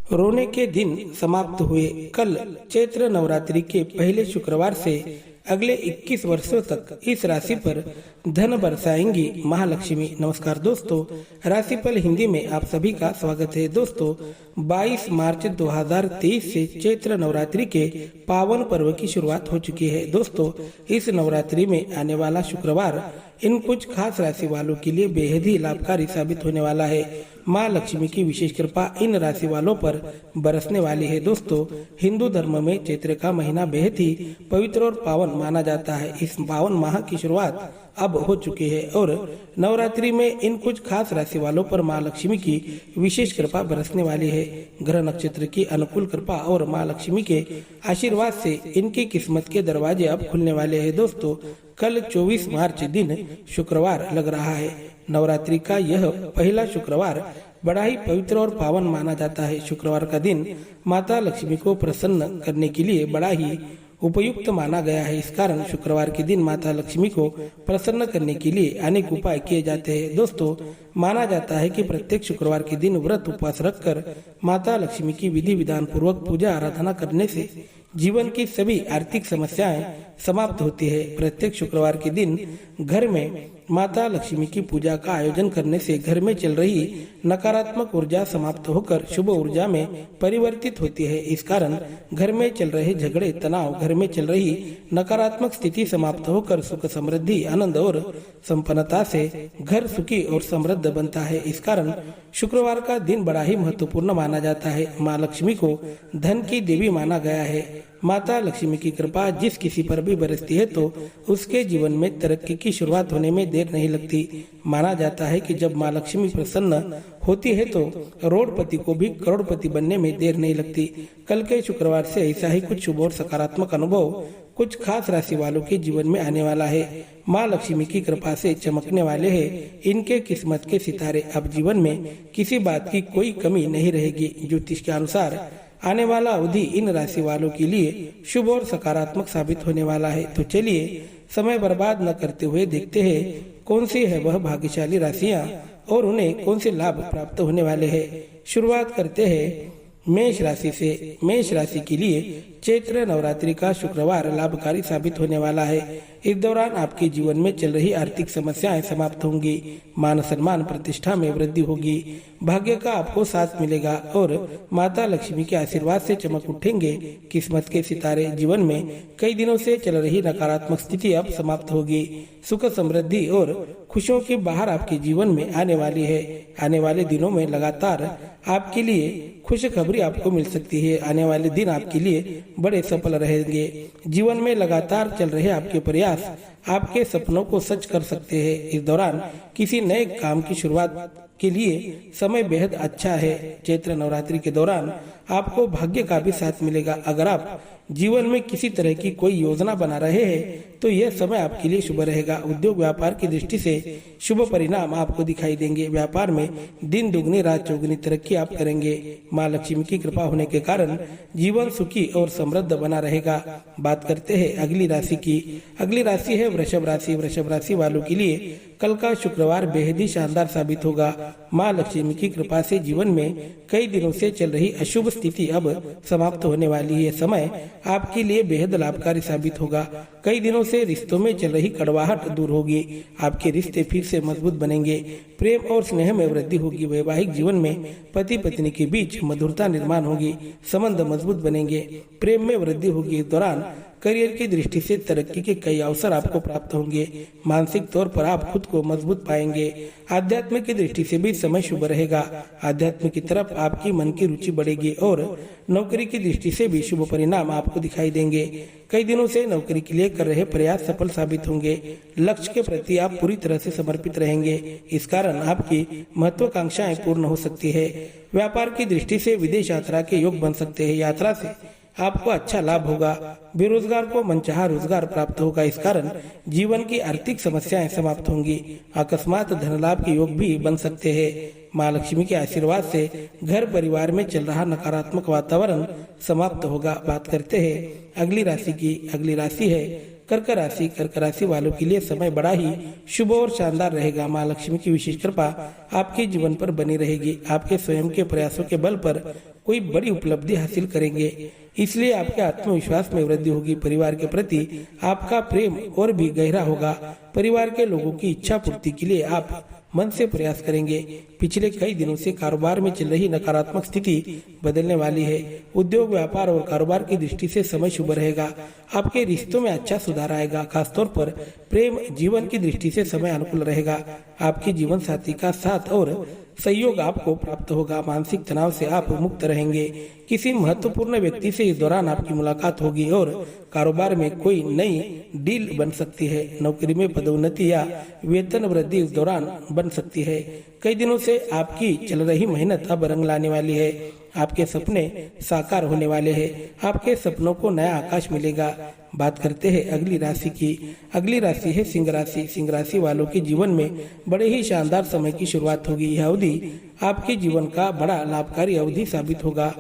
रोने के दिन समाप्त हुए। कल चैत्र नवरात्रि के पहले शुक्रवार से अगले 21 वर्षों तक इस राशि पर धन बरसाएंगी महालक्ष्मी। नमस्कार दोस्तों, राशिफल हिंदी में आप सभी का स्वागत है। दोस्तों, 22 मार्च 2023 से चैत्र नवरात्रि के पावन पर्व की शुरुआत हो चुकी है। दोस्तों, इस नवरात्रि में आने वाला शुक्रवार इन कुछ खास राशि वालों के लिए बेहद ही लाभकारी साबित होने वाला है। माँ लक्ष्मी की विशेष कृपा इन राशि वालों पर बरसने वाली है। दोस्तों, हिंदू धर्म में चैत्र का महीना बेहद ही पवित्र और पावन माना जाता है। इस पावन माह की शुरुआत अब हो चुकी है और नवरात्रि में इन कुछ खास राशि वालों पर माँ लक्ष्मी की विशेष कृपा बरसने वाली है। ग्रह नक्षत्र की अनुकूल कृपा और माँ लक्ष्मी के आशीर्वाद से इनकी किस्मत के दरवाजे अब खुलने वाले हैं। दोस्तों, कल 24 मार्च दिन शुक्रवार लग रहा है। नवरात्रि का यह पहला शुक्रवार बड़ा ही पवित्र और पावन माना जाता है। शुक्रवार का दिन माता लक्ष्मी को प्रसन्न करने के लिए बड़ा ही उपयुक्त माना गया है। इस कारण शुक्रवार के दिन माता लक्ष्मी को प्रसन्न करने के लिए अनेक उपाय किए जाते हैं। दोस्तों, माना जाता है कि प्रत्येक शुक्रवार के दिन व्रत उपवास रखकर माता लक्ष्मी की विधि विधान पूर्वक पूजा आराधना करने से जीवन की सभी आर्थिक समस्याएं समाप्त होती है। प्रत्येक शुक्रवार के दिन घर में माता लक्ष्मी की पूजा का आयोजन करने से घर में चल रही नकारात्मक ऊर्जा समाप्त होकर शुभ ऊर्जा में परिवर्तित होती है। इस कारण घर में चल रहे झगड़े, तनाव, घर में चल रही नकारात्मक स्थिति समाप्त होकर सुख, समृद्धि, आनंद और संपन्नता से घर सुखी और समृद्ध बनता है। इस कारण शुक्रवार का दिन बड़ा ही महत्वपूर्ण माना जाता है। माँ लक्ष्मी को धन की देवी माना गया है। माता लक्ष्मी की कृपा जिस किसी पर भी बरसती है तो उसके जीवन में तरक्की की शुरुआत होने में देर नहीं लगती। माना जाता है कि जब माँ लक्ष्मी प्रसन्न होती है तो करोड़पति को भी करोड़पति बनने में देर नहीं लगती। कल के शुक्रवार से ऐसा ही कुछ शुभ और सकारात्मक अनुभव कुछ खास राशि वालों के जीवन में आने वाला है। माँ लक्ष्मी की कृपा से चमकने वाले हैं इनके किस्मत के सितारे। अब जीवन में किसी बात की कोई कमी नहीं रहेगी। ज्योतिष के अनुसार आने वाला अवधि इन राशि वालों के लिए शुभ और सकारात्मक साबित होने वाला है। तो चलिए समय बर्बाद न करते हुए देखते हैं कौन सी है वह भाग्यशाली राशियां और उन्हें कौन से लाभ प्राप्त होने वाले हैं। शुरुआत करते हैं मेष राशि से। मेष राशि के लिए चैत्र नवरात्रि का शुक्रवार लाभकारी साबित होने वाला है। इस दौरान आपके जीवन में चल रही आर्थिक समस्याएं समाप्त होंगी। मान सम्मान, प्रतिष्ठा में वृद्धि होगी। भाग्य का आपको साथ मिलेगा और माता लक्ष्मी के आशीर्वाद से चमक उठेंगे किस्मत के सितारे। जीवन में कई दिनों से चल रही नकारात्मक स्थिति अब समाप्त होगी। सुख, समृद्धि और खुशियों की बहार आपके जीवन में आने वाली है। आने वाले दिनों में लगातार आपके लिए खुशखबरी आपको मिल सकती है। आने वाले दिन आपके लिए बड़े सफल रहेंगे। जीवन में लगातार चल रहे आपके प्रयास आपके सपनों को सच कर सकते हैं। इस दौरान किसी नए काम की शुरुआत के लिए समय बेहद अच्छा है। चैत्र नवरात्रि के दौरान आपको भाग्य का भी साथ मिलेगा। अगर आप जीवन में किसी तरह की कोई योजना बना रहे हैं तो यह समय आपके लिए शुभ रहेगा। उद्योग व्यापार की दृष्टि से शुभ परिणाम आपको दिखाई देंगे। व्यापार में दिन दुगनी रात चौगुनी तरक्की आप करेंगे। माँ लक्ष्मी की कृपा होने के कारण जीवन सुखी और समृद्ध बना रहेगा। बात करते हैं अगली राशि की। अगली राशि है वृषभ राशि। वृषभ राशि वालों के लिए कल का शुक्रवार बेहद ही शानदार साबित होगा। माँ लक्ष्मी की कृपा से जीवन में कई दिनों से चल रही अशुभ स्थिति अब समाप्त होने वाली है। समय आपके लिए बेहद लाभकारी साबित होगा। कई दिनों से रिश्तों में चल रही कड़वाहट दूर होगी। आपके रिश्ते फिर से मजबूत बनेंगे। प्रेम और स्नेह में वृद्धि होगी। वैवाहिक जीवन में पति पत्नी के बीच मधुरता निर्माण होगी। संबंध मजबूत बनेंगे। प्रेम में वृद्धि होगी। इस दौरान करियर की दृष्टि से तरक्की के कई अवसर आपको प्राप्त होंगे। मानसिक तौर पर आप खुद को मजबूत पाएंगे। आध्यात्म की दृष्टि से भी समय शुभ रहेगा। आध्यात्म की तरफ आपकी मन की रुचि बढ़ेगी और नौकरी की दृष्टि से भी शुभ परिणाम आपको दिखाई देंगे। कई दिनों से नौकरी के लिए कर रहे प्रयास सफल साबित होंगे। लक्ष्य के प्रति आप पूरी तरह से समर्पित रहेंगे। इस कारण आपकी महत्वाकांक्षाएं पूर्ण हो सकती है। व्यापार की दृष्टि से विदेश यात्रा के योग बन सकते हैं। यात्रा से आपको अच्छा लाभ होगा। बेरोजगार को मनचाहा रोजगार प्राप्त होगा। इस कारण जीवन की आर्थिक समस्याएं समाप्त होंगी। अकस्मात धन लाभ के योग भी बन सकते हैं। माँ लक्ष्मी के आशीर्वाद से घर परिवार में चल रहा नकारात्मक वातावरण समाप्त होगा। बात करते हैं अगली राशि की। अगली राशि है कर्क राशि। कर्क राशि वालों के लिए समय बड़ा ही शुभ और शानदार रहेगा। माँ लक्ष्मी की विशेष कृपा आपके जीवन पर बनी रहेगी। आपके स्वयं के प्रयासों के बल पर कोई बड़ी उपलब्धि हासिल करेंगे, इसलिए आपके आत्मविश्वास में वृद्धि होगी। परिवार के प्रति आपका प्रेम और भी गहरा होगा। परिवार के लोगों की इच्छा पूर्ति के लिए आप मन से प्रयास करेंगे। पिछले कई दिनों से कारोबार में चल रही नकारात्मक स्थिति बदलने वाली है। उद्योग, व्यापार और कारोबार की दृष्टि से समय शुभ रहेगा। आपके रिश्तों में अच्छा सुधार आएगा। खासतौर पर प्रेम जीवन की दृष्टि से समय अनुकूल रहेगा। आपके जीवन साथी का साथ और सहयोग आपको प्राप्त होगा। मानसिक तनाव से आप मुक्त रहेंगे। किसी महत्वपूर्ण व्यक्ति से इस दौरान आपकी मुलाकात होगी और कारोबार में कोई नई डील बन सकती है। नौकरी में पदोन्नति या वेतन वृद्धि इस दौरान बन सकती है। कई दिनों से आपकी चल रही मेहनत अब रंग लाने वाली है। आपके सपने साकार होने वाले हैं। आपके सपनों को नया आकाश मिलेगा। बात करते हैं अगली राशि की। अगली राशि है सिंह राशि। सिंह राशि वालों के जीवन में बड़े ही शानदार समय की शुरुआत होगी। यह अवधि आपके जीवन का बड़ा लाभकारी अवधि साबित होगा।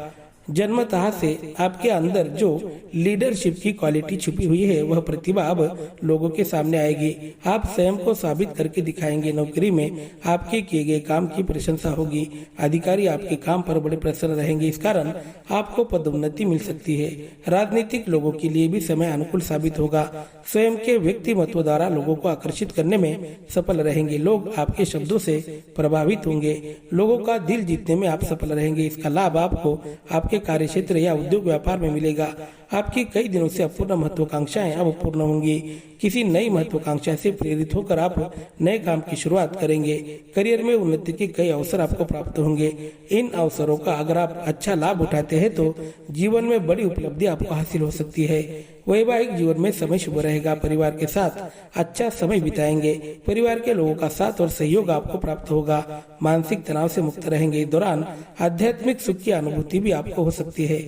जन्मतः से आपके अंदर जो लीडरशिप की क्वालिटी छुपी हुई है, वह प्रतिभा अब लोगों के सामने आएगी। आप स्वयं को साबित करके दिखाएंगे। नौकरी में आपके किए गए काम की प्रशंसा होगी। अधिकारी आपके काम पर बड़े प्रसन्न रहेंगे। इस कारण आपको पदोन्नति मिल सकती है। राजनीतिक लोगों के लिए भी समय अनुकूल साबित होगा। स्वयं के व्यक्तिमत्व द्वारा लोगों को आकर्षित करने में सफल रहेंगे। लोग आपके शब्दों से प्रभावित होंगे। लोगों का दिल जीतने में आप सफल रहेंगे। इसका लाभ आपको आपके कार्य क्षेत्र या उद्योग व्यापार में मिलेगा। आपकी कई दिनों से अपूर्ण महत्वाकांक्षाएं अब पूर्ण होंगी। किसी नई महत्वाकांक्षा से प्रेरित होकर आप नए काम की शुरुआत करेंगे। करियर में उन्नति के कई अवसर आपको प्राप्त होंगे। इन अवसरों का अगर आप अच्छा लाभ उठाते हैं तो जीवन में बड़ी उपलब्धि आपको हासिल हो सकती है। वैवाहिक जीवन में समय शुभ रहेगा। परिवार के साथ अच्छा समय बिताएंगे। परिवार के लोगों का साथ और सहयोग आपको प्राप्त होगा। मानसिक तनाव से मुक्त रहेंगे। इस दौरान आध्यात्मिक सुख की अनुभूति भी आपको हो सकती है।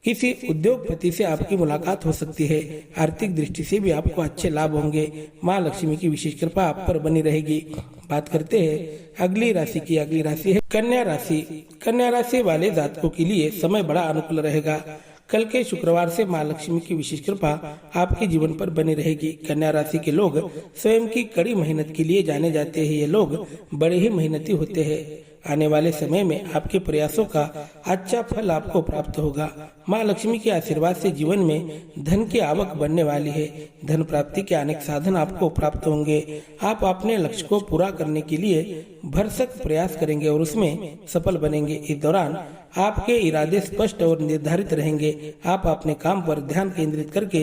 किसी उद्योगपति से आपकी मुलाकात हो सकती है। आर्थिक दृष्टि से भी आपको अच्छे लाभ होंगे। माँ लक्ष्मी की विशेष कृपा आप पर बनी रहेगी। बात करते हैं अगली राशि की। अगली राशि है कन्या राशि। कन्या राशि वाले जातकों के लिए समय बड़ा अनुकूल रहेगा। कल के शुक्रवार से माँ लक्ष्मी की विशेष कृपा आपके जीवन पर बनी रहेगी। कन्या राशि के लोग स्वयं की कड़ी मेहनत के लिए जाने जाते हैं। ये लोग बड़े ही मेहनती होते हैं। आने वाले समय में आपके प्रयासों का अच्छा फल आपको प्राप्त होगा। माँ लक्ष्मी के आशीर्वाद से जीवन में धन की आवक बढ़ने वाली है। धन प्राप्ति के अनेक साधन आपको प्राप्त होंगे। आप अपने लक्ष्य को पूरा करने के लिए भरसक प्रयास करेंगे और उसमें सफल बनेंगे। इस दौरान आपके इरादे स्पष्ट और निर्धारित रहेंगे। आप अपने काम पर ध्यान केंद्रित करके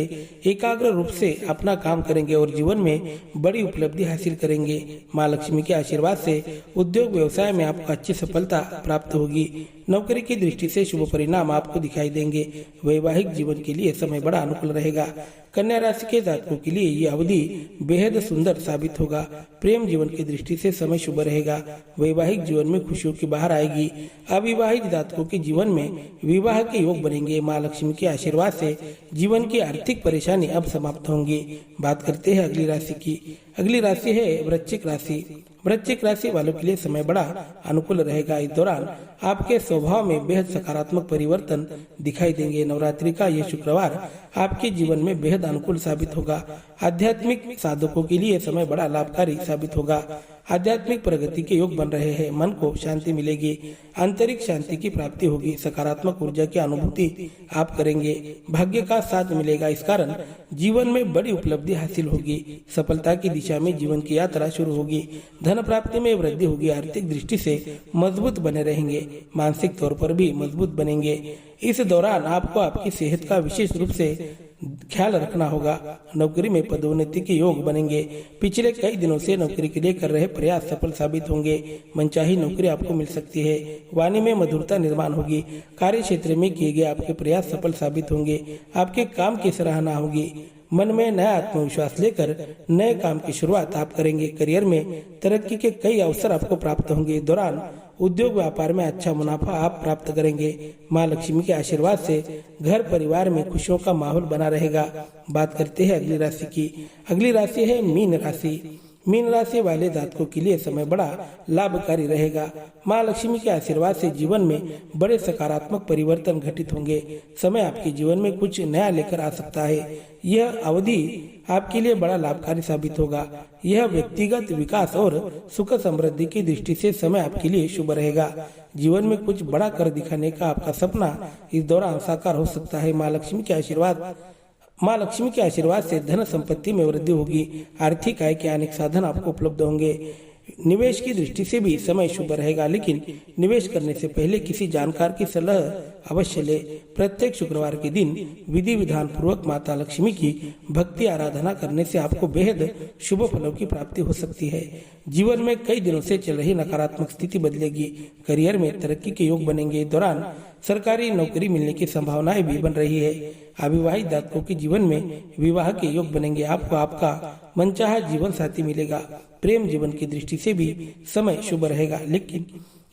एकाग्र रूप से अपना काम करेंगे और जीवन में बड़ी उपलब्धि हासिल करेंगे। माँ लक्ष्मी के आशीर्वाद से उद्योग व्यवसाय में आपको अच्छी सफलता प्राप्त होगी। नौकरी की दृष्टि से शुभ परिणाम आपको दिखाई देंगे। वैवाहिक जीवन के लिए समय बड़ा अनुकूल रहेगा। कन्या राशि के जातकों के लिए ये अवधि बेहद सुंदर साबित होगा। प्रेम जीवन की दृष्टि से समय शुभ रहेगा। वैवाहिक जीवन में खुशियों की बहार आएगी। अविवाहित जातकों के जीवन में विवाह के योग बनेंगे। माँ लक्ष्मी के आशीर्वाद से जीवन की आर्थिक परेशानी अब समाप्त होंगी। बात करते हैं अगली राशि की। अगली राशि है वृश्चिक राशि। वृश्चिक राशि वालों के लिए समय बड़ा अनुकूल रहेगा। इस दौरान आपके स्वभाव में बेहद सकारात्मक परिवर्तन दिखाई देंगे। नवरात्रि का यह शुक्रवार आपके जीवन में बेहद अनुकूल साबित होगा। आध्यात्मिक साधकों के लिए समय बड़ा लाभकारी साबित होगा। आध्यात्मिक प्रगति के योग बन रहे हैं। मन को शांति मिलेगी। आंतरिक शांति की प्राप्ति होगी। सकारात्मक ऊर्जा की अनुभूति आप करेंगे। भाग्य का साथ मिलेगा। इस कारण जीवन में बड़ी उपलब्धि हासिल होगी। सफलता की दिशा में जीवन की यात्रा शुरू होगी। धन प्राप्ति में वृद्धि होगी। आर्थिक दृष्टि से मजबूत बने रहेंगे। मानसिक तौर पर भी मजबूत बनेंगे। इस दौरान आपको आपकी सेहत का विशेष रूप से ख्याल रखना होगा। नौकरी में पदोन्नति के योग बनेंगे। पिछले कई दिनों से नौकरी के लिए कर रहे प्रयास सफल साबित होंगे। मनचाही नौकरी आपको मिल सकती है। वाणी में मधुरता निर्माण होगी। कार्य क्षेत्र में किए गए आपके प्रयास सफल साबित होंगे। आपके काम की सराहना होगी। मन में नया आत्मविश्वास लेकर नए काम की शुरुआत आप करेंगे। करियर में तरक्की के कई अवसर आपको प्राप्त होंगे। इस दौरान उद्योग व्यापार में अच्छा मुनाफा आप प्राप्त करेंगे। माँ लक्ष्मी के आशीर्वाद से घर परिवार में खुशियों का माहौल बना रहेगा। बात करते हैं अगली राशि की। अगली राशि है मीन राशि। मीन राशि वाले जातकों के लिए समय बड़ा लाभकारी रहेगा। माँ लक्ष्मी के आशीर्वाद से जीवन में बड़े सकारात्मक परिवर्तन घटित होंगे। समय आपके जीवन में कुछ नया लेकर आ सकता है। यह अवधि आपके लिए बड़ा लाभकारी साबित होगा। यह व्यक्तिगत विकास और सुख समृद्धि की दृष्टि से समय आपके लिए शुभ रहेगा। जीवन में कुछ बड़ा कर दिखाने का आपका सपना इस दौरान साकार हो सकता है। माँ लक्ष्मी के आशीर्वाद से धन संपत्ति में वृद्धि होगी। आर्थिक आय के अनेक साधन आपको उपलब्ध होंगे। निवेश की दृष्टि से भी समय शुभ रहेगा, लेकिन निवेश करने से पहले किसी जानकार की सलाह अवश्य ले। प्रत्येक शुक्रवार के दिन विधि विधान पूर्वक माता लक्ष्मी की भक्ति आराधना करने से आपको बेहद शुभ फलों की प्राप्ति हो सकती है। जीवन में कई दिनों से चल रही नकारात्मक स्थिति बदलेगी। करियर में तरक्की के योग बनेंगे। दौरान सरकारी नौकरी मिलने की संभावनाएं भी बन रही है। अविवाहित जातकों के जीवन में विवाह के योग बनेंगे। आपको आपका मनचाहा जीवन साथी मिलेगा। प्रेम जीवन की दृष्टि से भी समय शुभ रहेगा, लेकिन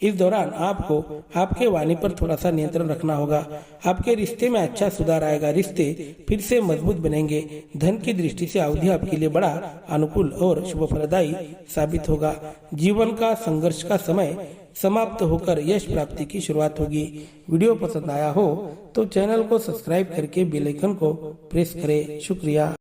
इस दौरान आपको आपके वाणी पर थोड़ा सा नियंत्रण रखना होगा। आपके रिश्ते में अच्छा सुधार आएगा। रिश्ते फिर से मजबूत बनेंगे। धन की दृष्टि से अवधि आपके लिए बड़ा अनुकूल और शुभ फलदायी साबित होगा। जीवन का संघर्ष का समय समाप्त होकर यश प्राप्ति की शुरुआत होगी। वीडियो पसंद आया हो तो चैनल को सब्सक्राइब करके बेल आइकन को प्रेस करें। शुक्रिया।